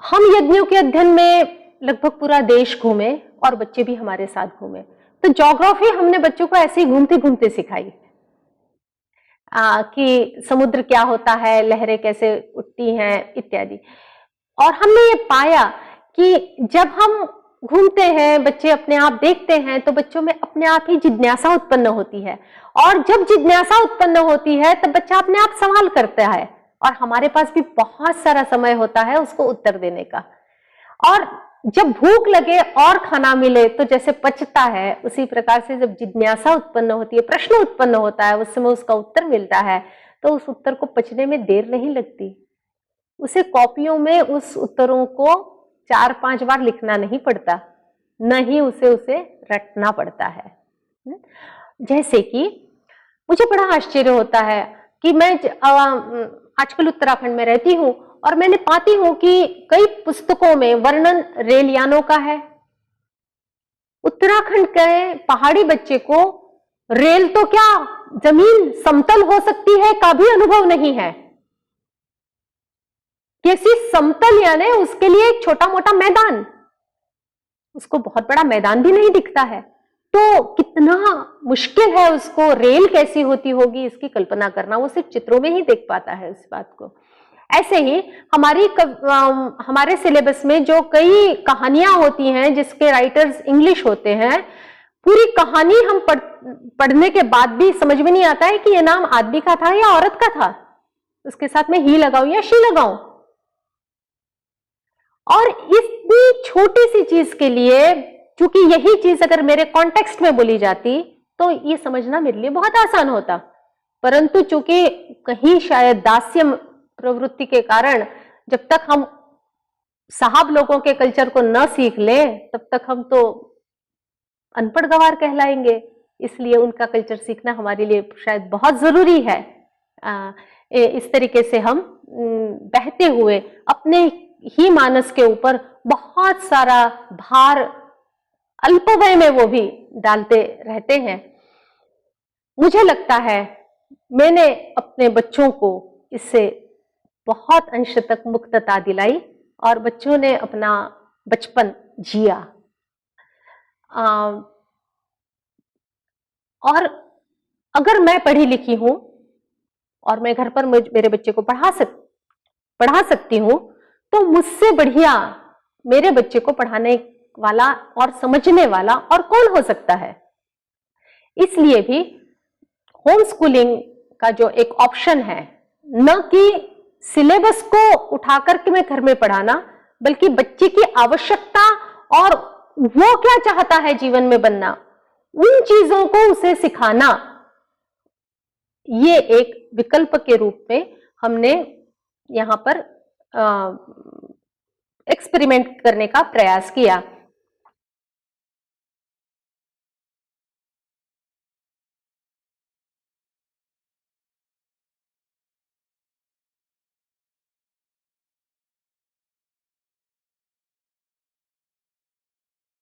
हम यज्ञों के अध्ययन में लगभग पूरा देश घूमे और बच्चे भी हमारे साथ घूमे। तो ज्योग्राफी हमने बच्चों को ऐसे ही घूमते घूमते सिखाई कि समुद्र क्या होता है, लहरें कैसे उठती हैं इत्यादि। और हमने ये पाया कि जब हम घूमते हैं, बच्चे अपने आप देखते हैं, तो बच्चों में अपने आप ही जिज्ञासा उत्पन्न होती है। और जब जिज्ञासा उत्पन्न होती है तब बच्चा अपने आप सवाल करता है और हमारे पास भी बहुत सारा समय होता है उसको उत्तर देने का। और जब भूख लगे और खाना मिले तो जैसे पचता है, उसी प्रकार से जब जिज्ञासा उत्पन्न होती है, प्रश्न उत्पन्न होता है, उस समय उसका उत्तर मिलता है, तो उस उत्तर को पचने में देर नहीं लगती। उसे कॉपियों में उस उत्तरों को 4-5 बार लिखना नहीं पड़ता, न ही उसे रटना पड़ता है। जैसे कि मुझे बड़ा आश्चर्य होता है कि मैं आजकल उत्तराखंड में रहती हूँ और मैंने पाती हूँ कि कई पुस्तकों में वर्णन रेल यानों का है। उत्तराखंड के पहाड़ी बच्चे को रेल तो क्या, जमीन समतल हो सकती है का भी अनुभव नहीं है। कैसी समतल, यानी उसके लिए एक छोटा मोटा मैदान, उसको बहुत बड़ा मैदान भी नहीं दिखता है। तो कितना मुश्किल है उसको रेल कैसी होती होगी इसकी कल्पना करना, वो सिर्फ चित्रों में ही देख पाता है इस बात को। ऐसे ही हमारे सिलेबस में जो कई कहानियां होती हैं जिसके राइटर्स इंग्लिश होते हैं, पूरी कहानी हम पढ़ने के बाद भी समझ में नहीं आता है कि ये नाम आदमी का था या औरत का था, उसके साथ में ही लगाऊं या शी लगाऊं। और इतनी छोटी सी चीज के लिए, क्योंकि यही चीज अगर मेरे कॉन्टेक्स्ट में बोली जाती तो ये समझना मेरे लिए बहुत आसान होता, परंतु चूंकि कहीं शायद दास्य प्रवृत्ति के कारण जब तक हम साहब लोगों के कल्चर को न सीख लें तब तक हम तो अनपढ़ गवार कहलाएंगे। इसलिए उनका कल्चर सीखना हमारे लिए शायद बहुत जरूरी है। इस तरीके से हम बहते हुए अपने ही मानस के ऊपर बहुत सारा भार अल्पवय में वो भी डालते रहते हैं। मुझे लगता है मैंने अपने बच्चों को इससे बहुत अंश तक मुक्तता दिलाई और बच्चों ने अपना बचपन जिया। और अगर मैं पढ़ी लिखी हूं और मैं घर पर मेरे बच्चे को पढ़ा सकती हूं, तो मुझसे बढ़िया मेरे बच्चे को पढ़ाने वाला और समझने वाला और कौन हो सकता है। इसलिए भी होम स्कूलिंग का जो एक ऑप्शन है, न कि सिलेबस को उठाकर के मैं घर में पढ़ाना, बल्कि बच्चे की आवश्यकता और वो क्या चाहता है जीवन में बनना, उन चीजों को उसे सिखाना, ये एक विकल्प के रूप में हमने यहां पर एक्सपेरिमेंट करने का प्रयास किया।